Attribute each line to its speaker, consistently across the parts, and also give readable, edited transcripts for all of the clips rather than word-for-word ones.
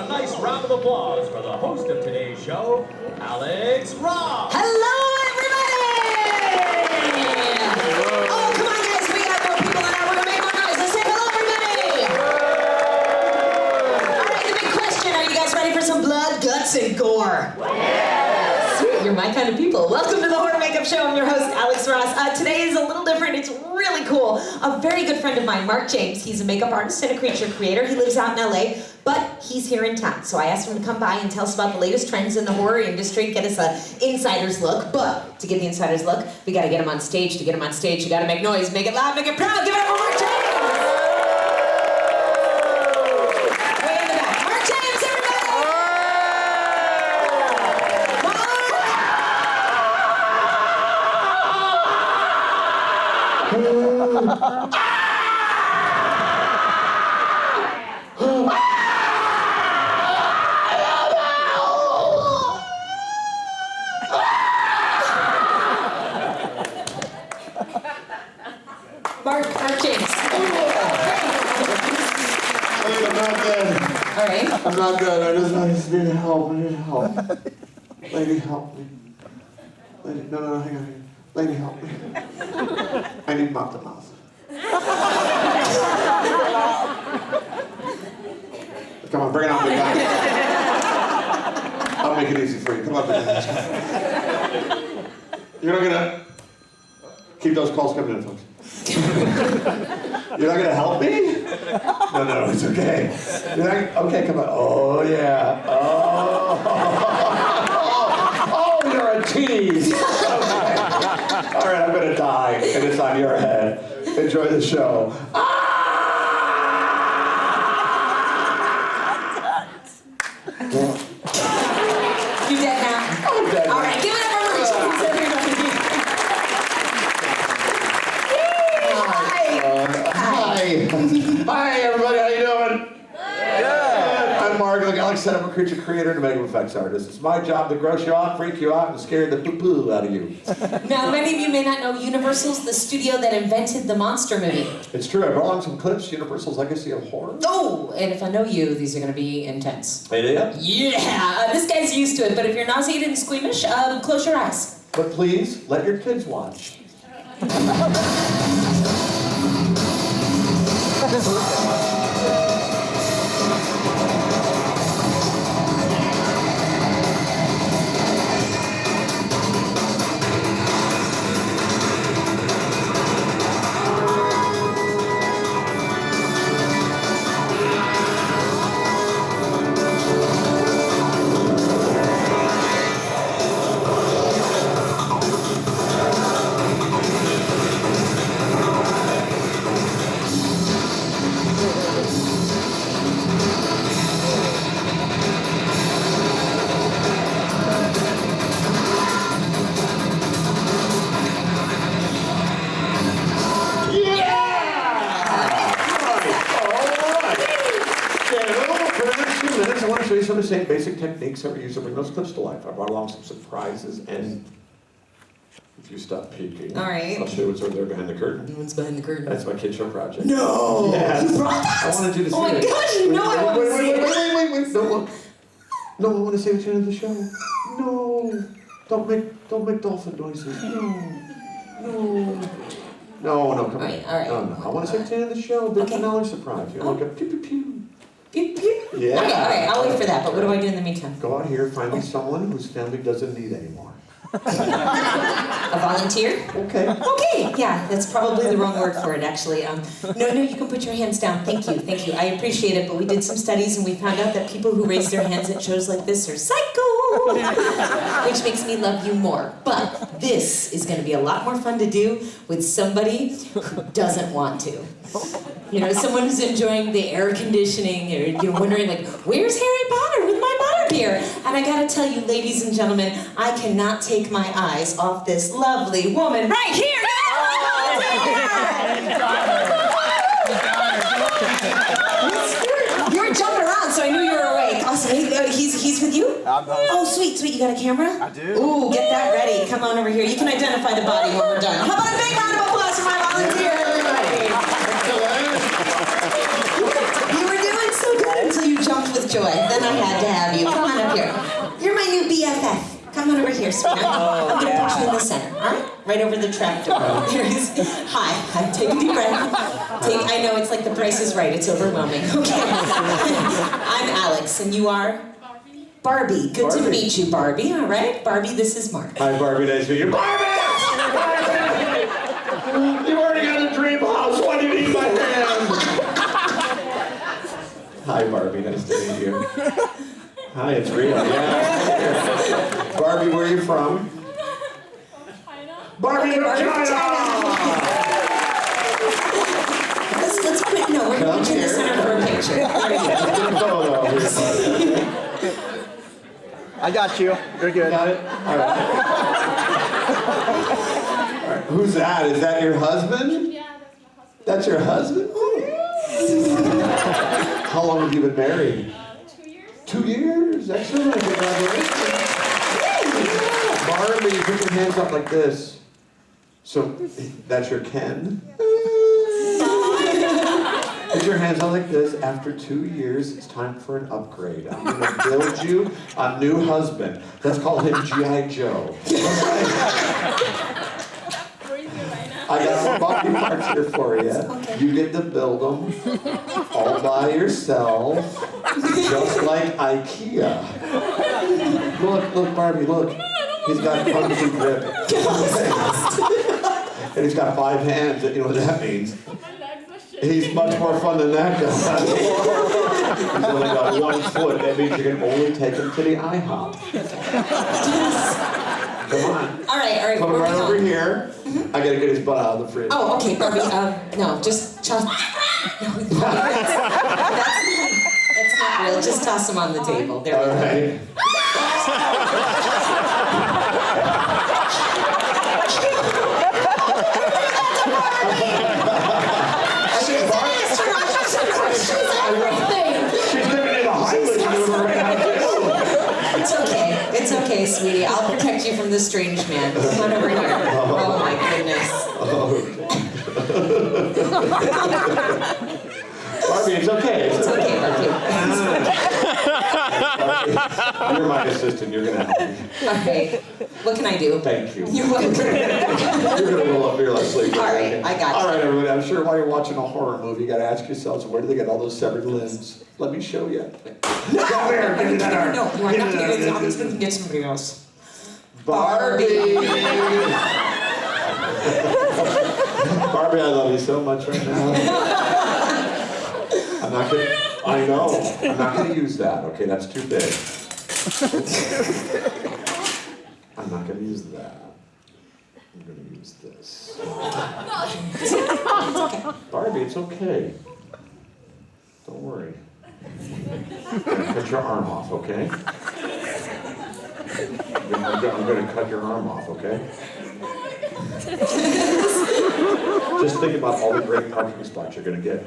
Speaker 1: a nice round of applause for the host of today's show, Alex Ross.
Speaker 2: Hello, everybody! Oh, come on, guys. We got more people than ever. We're going to make more noise. Let's say hello, everybody! All right, the big question. Are you guys ready for some blood, guts, and gore? Sweet, you're my kind of people. Welcome to the Horror Makeup Show. I'm your host, Alex Ross. Today is a little different. It's really cool. A very good friend of mine, Mark James. He's a makeup artist and a creature creator. He lives out in LA, but he's here in town. So I asked him to come by and tell us about the latest trends in the horror industry, get us an insider's look. But to get the insider's look, we got to get him on stage. To get him on stage, you got to make noise, make it loud, make it proud. Give it up for Mark James! Way in the back. Mark James, everybody! Mark James.
Speaker 3: Wait, I'm not good.
Speaker 2: All right.
Speaker 3: I'm not good. I just need help. I need help. Lady, help me. Lady, no, hang on. Lady, help me. I need mouth to mouth. Come on, bring it on, big guy. I'll make it easy for you. Come on, big guy. You're not gonna keep those calls coming in, folks. You're not gonna help me? No, it's okay. You're not, okay, come on. Oh yeah. Oh, you're a tease. Okay. All right, I'm gonna die, and it's on your head. Enjoy the show.
Speaker 2: You dead now?
Speaker 3: I'm dead.
Speaker 2: All right, give it up for Mark James, everybody.
Speaker 3: Hi, everybody. How you doing? Good. I'm Mark. Like Alex said, I'm a creature creator and a makeup effects artist. It's my job to gross you out, freak you out, and scare the poo-poo out of you.
Speaker 2: Now, many of you may not know Universal's the studio that invented the monster movie.
Speaker 3: It's true. I brought along some clips. Universal's legacy of horror.
Speaker 2: Oh, and if I know you, these are going to be intense.
Speaker 3: Hey, yeah.
Speaker 2: Yeah, this guy's used to it, but if you're nauseated and squeamish, close your eyes.
Speaker 3: But please, let your kids watch. I want to show you some of the same basic techniques that we use to bring those clips to life. I brought along some surprises, and if you stop peeking,
Speaker 2: all right,
Speaker 3: I'll show you what's over there behind the curtain.
Speaker 2: What's behind the curtain?
Speaker 3: That's my kid show project.
Speaker 2: No!
Speaker 3: Yes.
Speaker 2: You brought that?
Speaker 3: I wanted you to see it.
Speaker 2: Oh my gosh, you know I want to see it.
Speaker 3: Wait. Don't look. No, I want to say what's in the show. No. Don't make dolphin noises. No, come on.
Speaker 2: All right.
Speaker 3: No. I want to say what's in the show. Big finale surprise. You're like a pew pew pew.
Speaker 2: Pew, pew.
Speaker 3: Yeah.
Speaker 2: Okay, all right, I'll wait for that, but what do I do in the meantime?
Speaker 3: Go out here, find me someone whose family doesn't need anymore.
Speaker 2: A volunteer?
Speaker 3: Okay.
Speaker 2: Okay, yeah, that's probably the wrong word for it, actually. No, you can put your hands down. Thank you. I appreciate it, but we did some studies and we found out that people who raise their hands at shows like this are psycho, which makes me love you more. But this is going to be a lot more fun to do with somebody who doesn't want to. You know, someone who's enjoying the air conditioning, or you're wondering, like, where's Harry Potter with my butterbeer? And I gotta tell you, ladies and gentlemen, I cannot take my eyes off this lovely woman right here. You were jumping around, so I knew you were awake. Awesome. He's with you? Oh, sweet. You got a camera?
Speaker 4: I do.
Speaker 2: Ooh, get that ready. Come on over here. You can identify the body when we're done. How about a big round of applause for my volunteer, everybody? You were doing so good until you jumped with joy. Then I had to have you. Come on up here. You're my new BFF. Come on over here, sweetheart. I'm going to put you in the center, all right? Right over the trap door. There is. Hi. Take a deep breath. I know it's like The Price is Right. It's overwhelming. Okay. I'm Alex, and you are? Barbie. Good to meet you, Barbie. All right? Barbie, this is Mark.
Speaker 3: Hi, Barbie. Nice to meet you. Barbie! You already got a dream house. Why do you need my hand? Hi, Barbie. Nice to meet you. Hi, it's real. Yeah. Barbie, where are you from?
Speaker 4: China.
Speaker 3: Barbie from China!
Speaker 2: Let's put, no, we're going to put you in the center for a picture.
Speaker 5: I got you. You're good.
Speaker 3: Got it? All right. All right. Who's that? Is that your husband?
Speaker 4: Yeah, that's my husband.
Speaker 3: That's your husband? How long have you been married?
Speaker 4: 2 years.
Speaker 3: 2 years. Excellent. Congratulations. Barbie, put your hands up like this. So, that's your Ken? Put your hands out like this. After 2 years, it's time for an upgrade. I'm going to build you a new husband. Let's call him G.I. Joe.
Speaker 4: Where is he right now?
Speaker 3: I got some body parts here for you. You get to build them all by yourself, just like IKEA. Look, Barbie, look. He's got clumsy grip. And he's got 5 hands. You know what that means?
Speaker 4: My legs are shaking.
Speaker 3: He's much more fun than that guy. He's only got 1 foot. That means you can only take him to the IHOP. Come on.
Speaker 2: All right.
Speaker 3: Put him right over here. I gotta get his butt out of the fridge.
Speaker 2: Oh, okay, Barbie. No, just toss. No, that's not real. Just toss them on the table. There we
Speaker 3: All
Speaker 2: go.
Speaker 3: right. She's living in a Highland mover right now, too.
Speaker 2: It's okay, sweetie. I'll protect you from the strange man. Come on over here. Oh my goodness.
Speaker 3: Barbie, it's okay.
Speaker 2: It's okay, Barbie.
Speaker 3: Barbie, you're my assistant. You're gonna help me.
Speaker 2: All right. What can I do?
Speaker 3: Thank you.
Speaker 2: You're welcome.
Speaker 3: You're gonna roll up here like sleep.
Speaker 2: All right, I got you.
Speaker 3: All right, everybody. I'm sure while you're watching a horror movie, you gotta ask yourselves, where do they get all those severed limbs? Let me show you. Come here. Give me that arm.
Speaker 2: No, you are
Speaker 3: Give
Speaker 2: not
Speaker 3: me
Speaker 2: going to
Speaker 3: that.
Speaker 2: get it. I'm going to get somebody else.
Speaker 3: Barbie. Barbie, I love you so much right now. I'm not gonna. I know. I'm not gonna use that. Okay, that's too big. I'm not gonna use that. I'm gonna use this. Barbie, it's okay. Don't worry. I'm gonna cut your arm off, okay? I'm gonna cut your arm off, okay? Just think about all the great parking spots you're gonna get.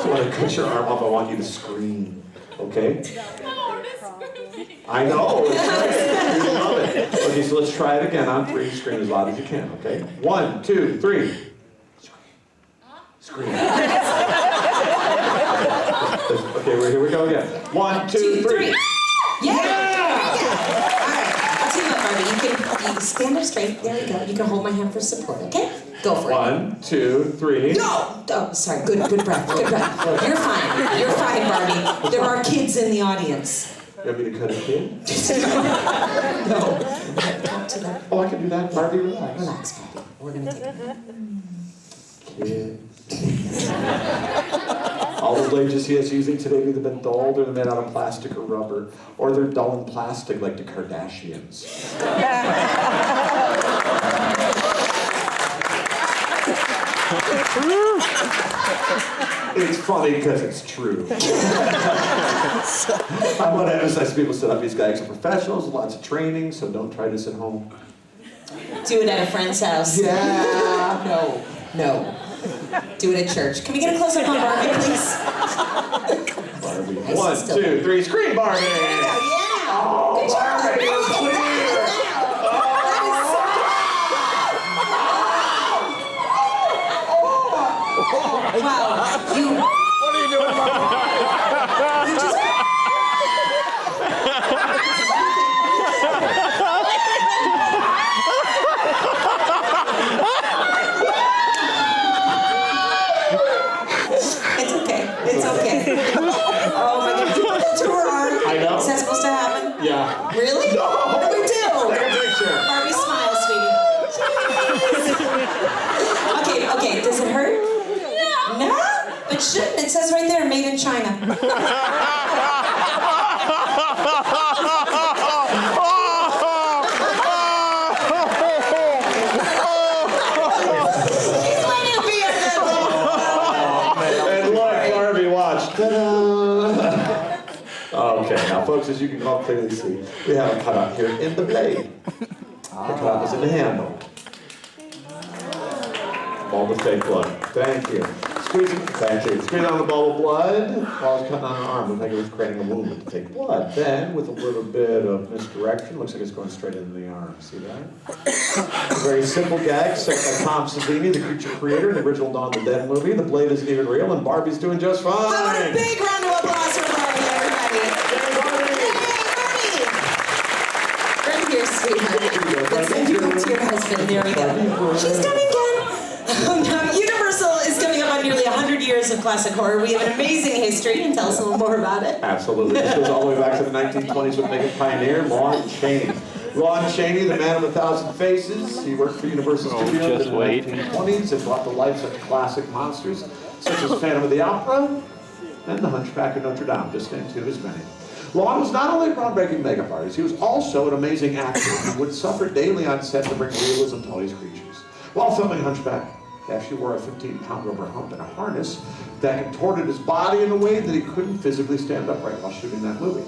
Speaker 3: So when I cut your arm off, I want you to scream, okay?
Speaker 4: No, this is
Speaker 3: I know, it's great. You love it. Okay, so let's try it again on 3. Scream as loud as you can, okay? 1, 2, 3. Scream. Okay, here we go again. 1, 2, 3.
Speaker 2: Yeah! All right. I'll tell you what, Barbie. You can stand up straight. There you go. You can hold my hand for support, okay? Go for it.
Speaker 3: 1, 2, 3.
Speaker 2: No! Oh, sorry. Good breath. Good breath. You're fine. You're fine, Barbie. There are kids in the audience.
Speaker 3: You want me to cut a kid?
Speaker 2: No. Talk to them.
Speaker 3: Oh, I can do that. Barbie, relax.
Speaker 2: Relax, Barbie. We're going to take it.
Speaker 3: Kids. All the blades you see us using today have either been dulled or they're made out of plastic or rubber, or they're dull and plastic like the Kardashians. It's funny because it's true. I want to emphasize people set up these guys are professionals, lots of training, so don't try this at home.
Speaker 2: Do it at a friend's house.
Speaker 3: Yeah.
Speaker 2: No. Do it at church. Can we get a close-up on Barbie, please?
Speaker 3: Barbie.
Speaker 2: I
Speaker 3: 1,
Speaker 2: still-
Speaker 3: 2, 3, scream, Barbie!
Speaker 2: Yeah.
Speaker 3: Oh,
Speaker 2: Good job.
Speaker 3: Barbie, it's clear!
Speaker 2: Wow. You.
Speaker 5: What are you doing, Mom?
Speaker 2: Really?
Speaker 3: No!
Speaker 2: What do we do?
Speaker 3: Take a picture.
Speaker 2: Barbie, smile, sweetie. Cheese. Okay, does it hurt? No. No? It shouldn't. It says right there, made in China. He's waiting to be a good boy.
Speaker 3: And look, Barbie, watch. Ta-da! Okay, now folks, as you can all clearly see, we have a cutout here in the blade. The cutout is in the handle. Bulb of fake blood. Thank you. Squeeze it. Thank you. Squeeze on the bulb of blood while it's cutting on an arm. Looks like it was creating a wound with the fake blood. Then, with a little bit of misdirection, looks like it's going straight into the arm. See that? A very simple gag set by Tom Savini, the creature creator in the original Dawn of the Dead movie. The blade isn't even real, and Barbie's doing just fine.
Speaker 2: How about a big round of applause for Barbie, everybody? Yay, Barbie! Right here, sweetheart. Let's send you home to your husband. There we go. She's coming again. Now, Universal is coming up on nearly 100 years of classic horror. We have an amazing history, and tell us a little more about it.
Speaker 3: Absolutely. This goes all the way back to the 1920s with mega pioneer Lon Chaney. Lon Chaney, the man of 1,000 faces. He worked for Universal Studios in the 1920s and brought to life such classic monsters such as Phantom of the Opera and The Hunchback of Notre Dame, just named two of his many. Lon was not only a groundbreaking makeup artist, he was also an amazing actor who would suffer daily on set to bring realism to all these creatures. While filming Hunchback, he actually wore a 15-pound rubber hump and a harness that contorted his body in a way that he couldn't physically stand upright while shooting that movie.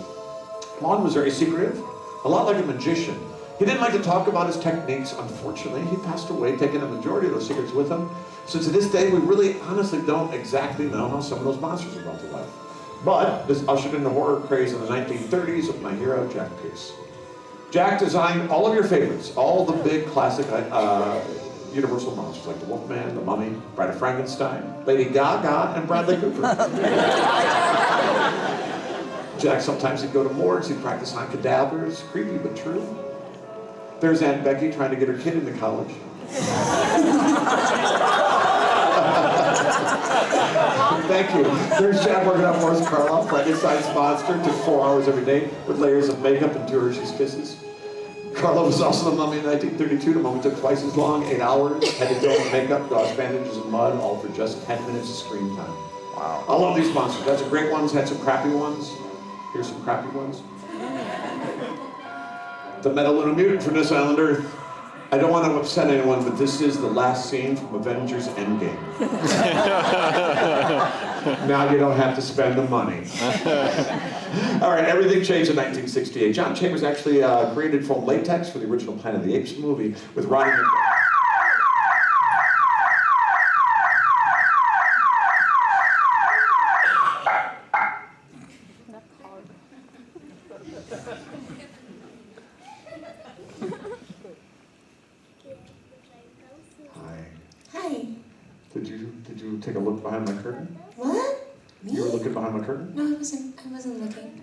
Speaker 3: Lon was very secretive, a lot like a magician. He didn't like to talk about his techniques. Unfortunately, he passed away, taking a majority of those secrets with him. So to this day, we really honestly don't exactly know how some of those monsters are brought to life. But this ushered in the horror craze in the 1930s with my hero, Jack Pierce. Jack designed all of your favorites, all the big classic Universal monsters like the Wolfman, the Mummy, Bride of Frankenstein, Lady Gaga, and Bradley Cooper. Jack sometimes he'd go to morgues, he'd practice on cadavers, creepy but true. There's Aunt Becky trying to get her kid into college. Thank you. There's Jack working on Morris Karloff, Frankenstein's monster, took 4 hours every day with layers of makeup and 2 Hershey's Kisses. Karloff was also the Mummy in 1932. The Mummy took twice as long, 8 hours, had to go with makeup, gauze bandages, and mud, all for just 10 minutes of screen time. Wow. I love these monsters. Had some great ones, had some crappy ones. Here's some crappy ones. The Metaluna Mutant from this island Earth. I don't want to upset anyone, but this is the last scene from Avengers Endgame. Now you don't have to spend the money. All right, everything changed in 1968. John Chambers actually created foam latex for the original Planet of the Apes movie with Roddy Did you take a look behind my curtain?
Speaker 2: What? Me?
Speaker 3: You were looking behind my curtain?
Speaker 2: No, I wasn't looking.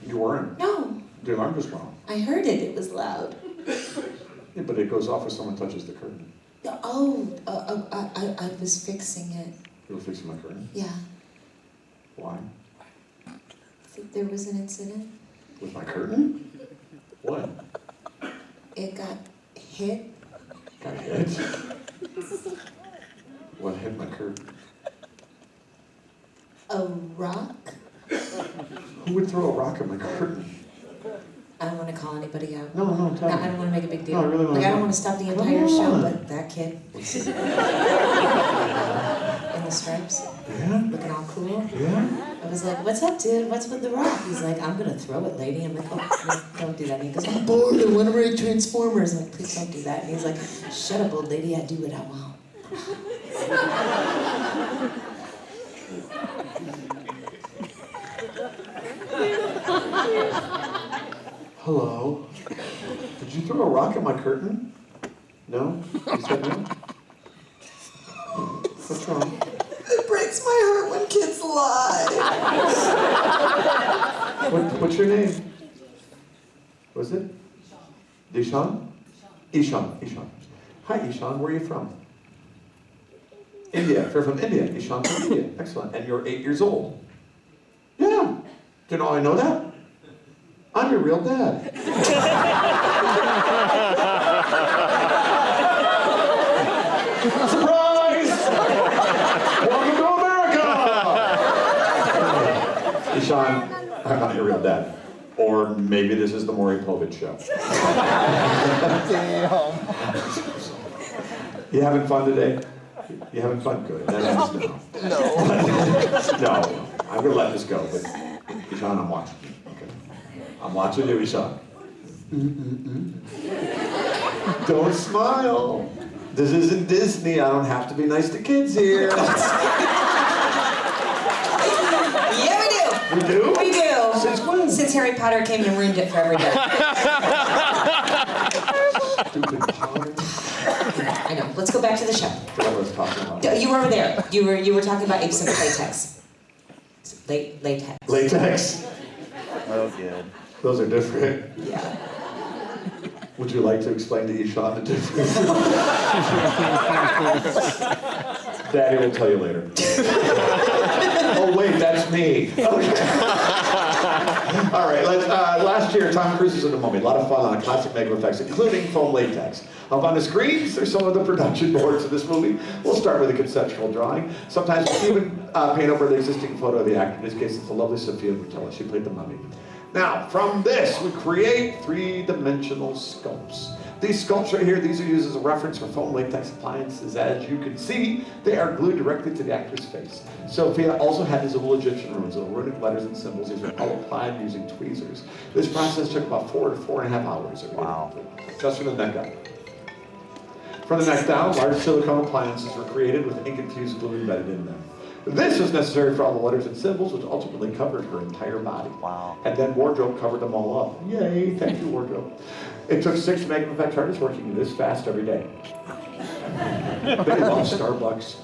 Speaker 3: You weren't?
Speaker 2: No.
Speaker 3: The alarm was wrong.
Speaker 2: I heard it. It was loud.
Speaker 3: Yeah, but it goes off if someone touches the curtain.
Speaker 2: Oh, I was fixing it.
Speaker 3: You were fixing my curtain?
Speaker 2: Yeah.
Speaker 3: Why?
Speaker 2: I think there was an incident.
Speaker 3: With my curtain? What?
Speaker 2: It got hit.
Speaker 3: Got hit? What hit my curtain?
Speaker 2: A rock?
Speaker 3: Who would throw a rock at my curtain?
Speaker 2: I don't want to call anybody out.
Speaker 3: No, tell me.
Speaker 2: I don't want to make a big deal.
Speaker 3: No, I really don't.
Speaker 2: Like, I don't want to stop the entire show, but that kid. In the stripes.
Speaker 3: Yeah?
Speaker 2: Looking all cool.
Speaker 3: Yeah?
Speaker 2: I was like, what's up, dude? What's with the rock? He's like, I'm going to throw it, lady. I'm like, oh, no, don't do that. And he goes, I'm bored. I want to ride Transformers. I'm like, please don't do that. And he's like, shut up, old lady. I do what I want.
Speaker 3: Hello? Did you throw a rock at my curtain? No? You said no? What's wrong?
Speaker 2: It breaks my heart when kids lie.
Speaker 3: What's your name? Was it? Ishan? Ishan. Hi, Ishan. Where are you from? India. You're from India. Ishan from India. Excellent. And you're 8 years old. Yeah. Do you know how I know that? I'm your real dad. Surprise! Welcome to America! Sean, I'm not your real dad. Or maybe this is the Maury Povich show.
Speaker 5: Damn.
Speaker 3: You having fun today? You having fun? Good. That means no. No. I'm gonna let this go, but Ishan, I'm watching you. Okay. I'm watching you, Ishan. Don't smile. This isn't Disney. I don't have to be nice to kids here.
Speaker 2: Yeah, we do.
Speaker 3: We do?
Speaker 2: We do.
Speaker 3: Since when?
Speaker 2: Since Harry Potter came and ruined it for everybody.
Speaker 3: Stupid Potter.
Speaker 2: I know. Let's go back to the show.
Speaker 3: What I was talking about.
Speaker 2: You were over there. You were talking about apes and latex. Latex.
Speaker 3: Latex.
Speaker 5: Oh, good.
Speaker 3: Those are different.
Speaker 2: Yeah.
Speaker 3: Would you like to explain to Ishan the difference? Daddy will tell you later. Oh wait, that's me. Okay. All right, last year Tom Cruise was in The Mummy. A lot of fun on classic makeup effects, including foam latex. Up on the screens, there's some of the production boards of this movie. We'll start with a conceptual drawing. Sometimes we even paint over the existing photo of the actor. In this case, it's the lovely Sophia Boutella. She played the Mummy. Now, from this, we create three-dimensional sculpts. These sculpts right here, these are used as a reference for foam latex appliances. As you can see, they are glued directly to the actor's face. Sophia also had these little Egyptian runes, little runic letters and symbols. These were all applied using tweezers. This process took about 4 to 4.5 hours.
Speaker 5: Wow.
Speaker 3: Just from the neck up. From the neck down, large silicone appliances were created with ink-infused glue embedded in them. This was necessary for all the letters and symbols, which ultimately covered her entire body.
Speaker 5: Wow.
Speaker 3: And then wardrobe covered them all up. Yay, thank you, wardrobe. It took 6 makeup effect artists working this fast every day. They love Starbucks.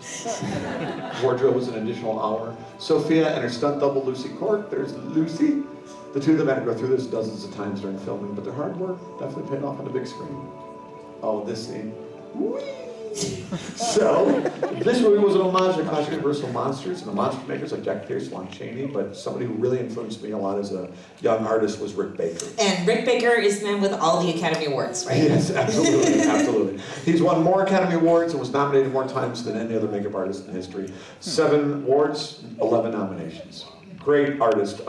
Speaker 3: Wardrobe was an additional hour. Sophia and her stunt double, Lucy Cork. There's Lucy. The two of them had to go through this dozens of times during filming, but their hard work definitely paid off on the big screen. Oh, this scene. Whee! So, this movie was an homage to classic Universal monsters and the monster makers like Jack Pierce, Lon Chaney, but somebody who really influenced me a lot as a young artist was Rick Baker.
Speaker 2: And Rick Baker is the man with all the Academy Awards, right?
Speaker 3: Yes, absolutely, absolutely. He's won more Academy Awards and was nominated more times than any other makeup artist in history. 7 awards, 11 nominations. Great artist.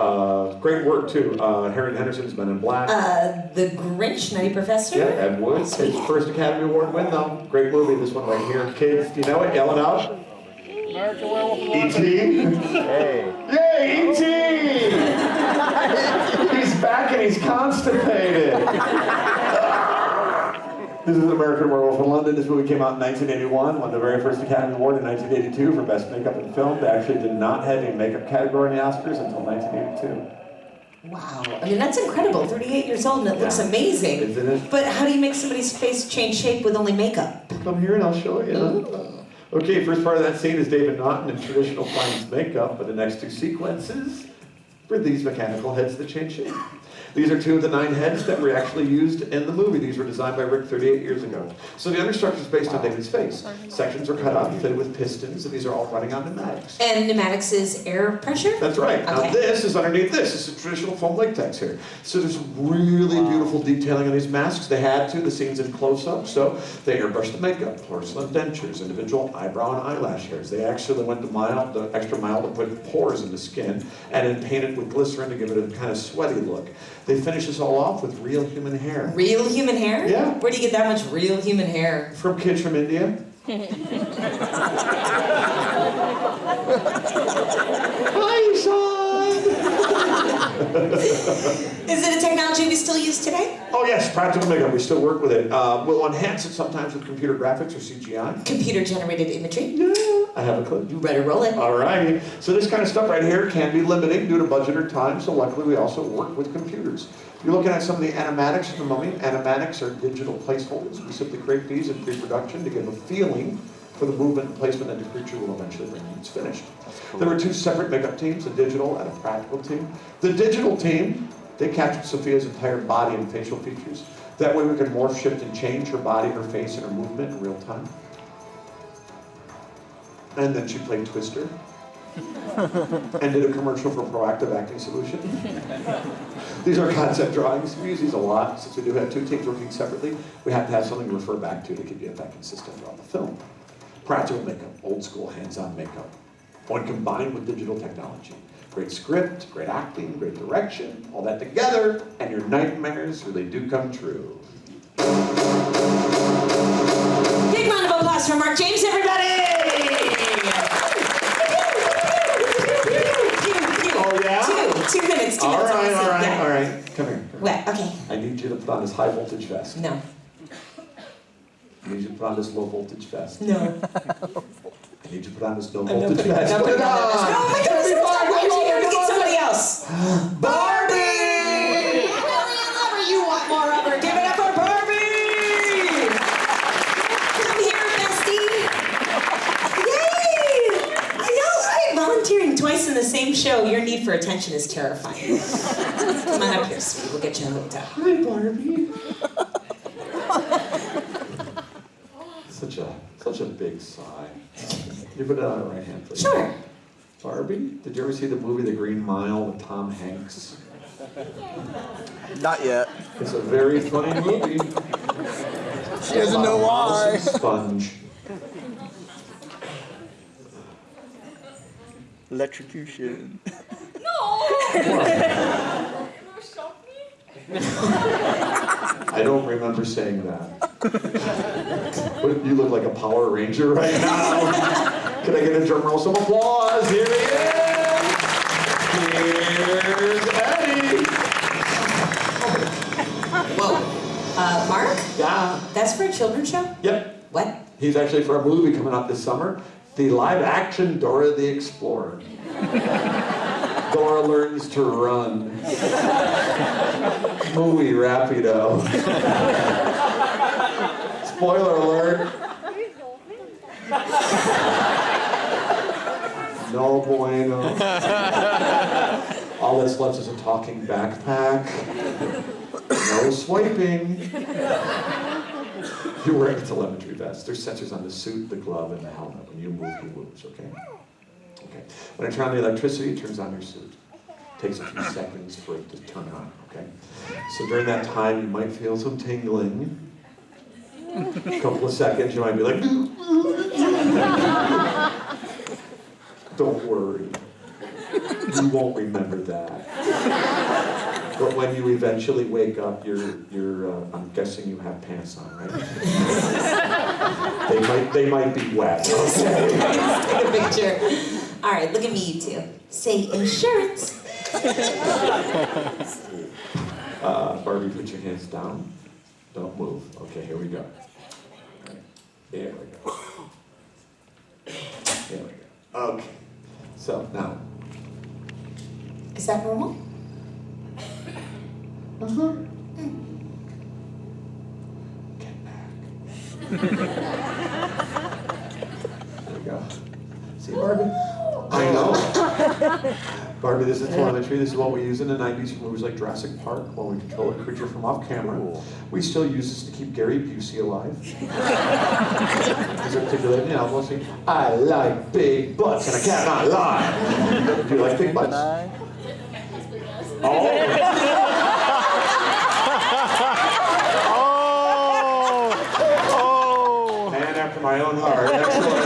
Speaker 3: Great work, too. Harriet Henderson's Men in Black.
Speaker 2: The Grinch, Nutty Professor?
Speaker 3: Yeah, Ed Wood. His first Academy Award win, though. Great movie, this one right here. Kids, do you know it? Yell it out. E.T.
Speaker 5: Hey.
Speaker 3: Yay, E.T. He's back and he's constipated. This is American Werewolf in London. This movie came out in 1981, won the very first Academy Award in 1982 for Best Makeup in Film. They actually did not have a makeup category in the Oscars until 1982.
Speaker 2: Wow. I mean, that's incredible. 38 years old and it looks amazing.
Speaker 3: Isn't it?
Speaker 2: But how do you make somebody's face change shape with only makeup?
Speaker 3: Come here and I'll show you. Okay, first part of that scene is David Naughton in traditional Flines makeup, but the next 2 sequences were these mechanical heads that change shape. These are 2 of the 9 heads that were actually used in the movie. These were designed by Rick 38 years ago. So the understructure is based on David's face. Sections are cut out and fitted with pistons, and these are all running on pneumatics.
Speaker 2: And pneumatics is air pressure?
Speaker 3: That's right. Now
Speaker 2: Okay.
Speaker 3: this is underneath this. This is traditional foam latex here. So there's really beautiful detailing on these masks. They had to, the scene's in close-up, so they airbrushed the makeup, porcelain dentures, individual eyebrow and eyelash hairs. They actually went the extra mile to put pores in the skin and then painted with glycerin to give it a kind of sweaty look. They finish this all off with real human hair.
Speaker 2: Real human hair?
Speaker 3: Yeah.
Speaker 2: Where do you get that much real human hair?
Speaker 3: From kids from India. Hi, Sean!
Speaker 2: Is it a technology we still use today?
Speaker 3: Oh yes, practical makeup, we still work with it. We'll enhance it sometimes with computer graphics or CGI.
Speaker 2: Computer-generated imagery?
Speaker 3: Yeah, I have a clip.
Speaker 2: You better roll it.
Speaker 3: Alrighty, so this kind of stuff right here can be limiting due to budget or time, so luckily we also work with computers. You're looking at some of the animatics in The Mummy. Animatics are digital placeholders. We simply create these in pre-production to give a feeling for the movement and placement that the creature will eventually bring when it's finished. There were 2 separate makeup teams, a digital and a practical team. The digital team, they captured Sophia's entire body and facial features. That way we could morph, shift, and change her body, her face, and her movement in real time. And then she played Twister. And did a commercial for Proactive Acting Solution. These are concept drawings. We use these a lot. Since we do have two teams working separately, we have to have something to refer back to keep you that consistent throughout the film. Practical makeup, old school hands-on makeup. When combined with digital technology. Great script, great acting, great direction, all that together, and your nightmares really do come true.
Speaker 2: Big round of applause for Mark James, everybody!
Speaker 3: Oh, yeah?
Speaker 2: 2 minutes, 2 minutes.
Speaker 3: All right,
Speaker 2: Yeah.
Speaker 3: all right. Come here.
Speaker 2: What? Okay.
Speaker 3: I need you to put on this high voltage vest.
Speaker 2: No.
Speaker 3: I need you to put on this low voltage vest.
Speaker 2: No.
Speaker 3: I need you to put on this low
Speaker 2: I'm not
Speaker 3: voltage
Speaker 2: putting-
Speaker 3: vest.
Speaker 2: I'm not
Speaker 3: Put it
Speaker 2: putting on
Speaker 3: on!
Speaker 2: this. Oh my goodness,
Speaker 3: Everybody,
Speaker 2: why aren't you here to
Speaker 3: come
Speaker 2: get
Speaker 3: on,
Speaker 2: somebody else?
Speaker 3: Barbie!
Speaker 2: You want more of her. Give it up for Barbie! Come here, bestie! Yay! I know, right? Volunteering twice in the same show, your need for attention is terrifying. Come on up here, sweetie. We'll get you hooked up.
Speaker 3: Hi, Barbie. Such a big sigh. You put it on the right hand, please.
Speaker 2: Sure.
Speaker 3: Barbie, did you ever see the movie The Green Mile with Tom Hanks?
Speaker 5: Not yet.
Speaker 3: It's a very funny movie.
Speaker 5: She doesn't know why.
Speaker 3: Sponge.
Speaker 5: Electrocution.
Speaker 4: No! It will shock me.
Speaker 3: I don't remember saying that. But you look like a Power Ranger right now. Can I get a drum roll? Some applause. Here he is. Here's Eddie.
Speaker 2: Whoa. Mark?
Speaker 3: Yeah.
Speaker 2: That's for a children's show?
Speaker 3: Yep.
Speaker 2: What?
Speaker 3: He's actually for a movie coming up this summer. The live-action Dora the Explorer. Dora learns to run. Muy rapido. Spoiler alert. No bueno. All that's left is a talking backpack. No swiping. You're wearing a telemetry vest. There's sensors on the suit, the glove, and the helmet. When you move, he moves, okay? Okay. When I turn on the electricity, it turns on your suit. It takes a few seconds for it to turn on, okay? So during that time, you might feel some tingling. A couple of seconds, you might be like, don't worry. You won't remember that. But when you eventually wake up, I'm guessing you have pants on, right? they might be wet. Okay.
Speaker 2: Take a picture. All right, look at me, you two. Say insurance.
Speaker 3: Barbie, put your hands down. Don't move. Okay, here we go. There we go. There we go. Okay. So now.
Speaker 2: Is that normal?
Speaker 3: Uh-huh. Get back. There we go. See, Barbie? I know. Barbie, this is telemetry. This is what we use in the 90s for movies like Jurassic Park when we control a creature from off camera.
Speaker 5: Cool.
Speaker 3: We still use this to keep Gary Busey alive. He's articulating the elbow saying, I like big butts and I cannot lie. Do you like big butts? Oh. Man after my own heart. Excellent.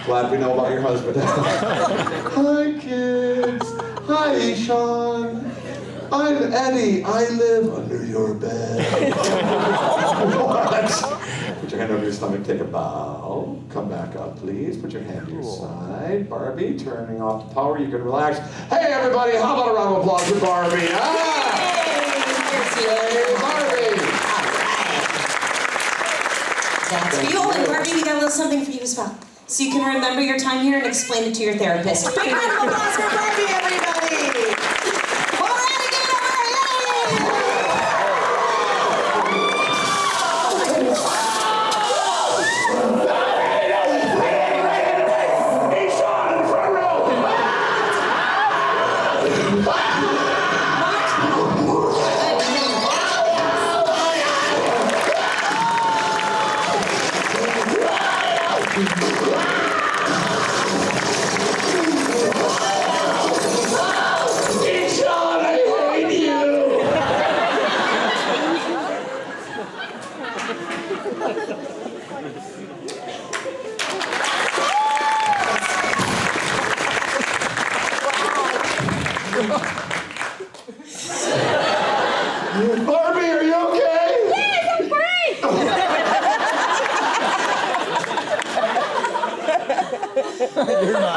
Speaker 3: Glad we know about your husband. Hi, kids. Hi, Sean. I'm Eddie. I live under your bed. What? Put your hand over your stomach. Take a bow. Come back up, please. Put your hand to your side. Barbie, turning off the power. You can relax. Hey, everybody. How about a round of applause for Barbie? Ah! Yay, Barbie.
Speaker 2: That's for you. And Barbie, we got a little something for you as well. So you can remember your time here and explain it to your therapist. Big round of applause for Barbie, everybody! All right, give it up,
Speaker 3: Hey, Sean, in the front row. Barbie, are you okay?
Speaker 4: Yes, I'm great!
Speaker 5: You're not.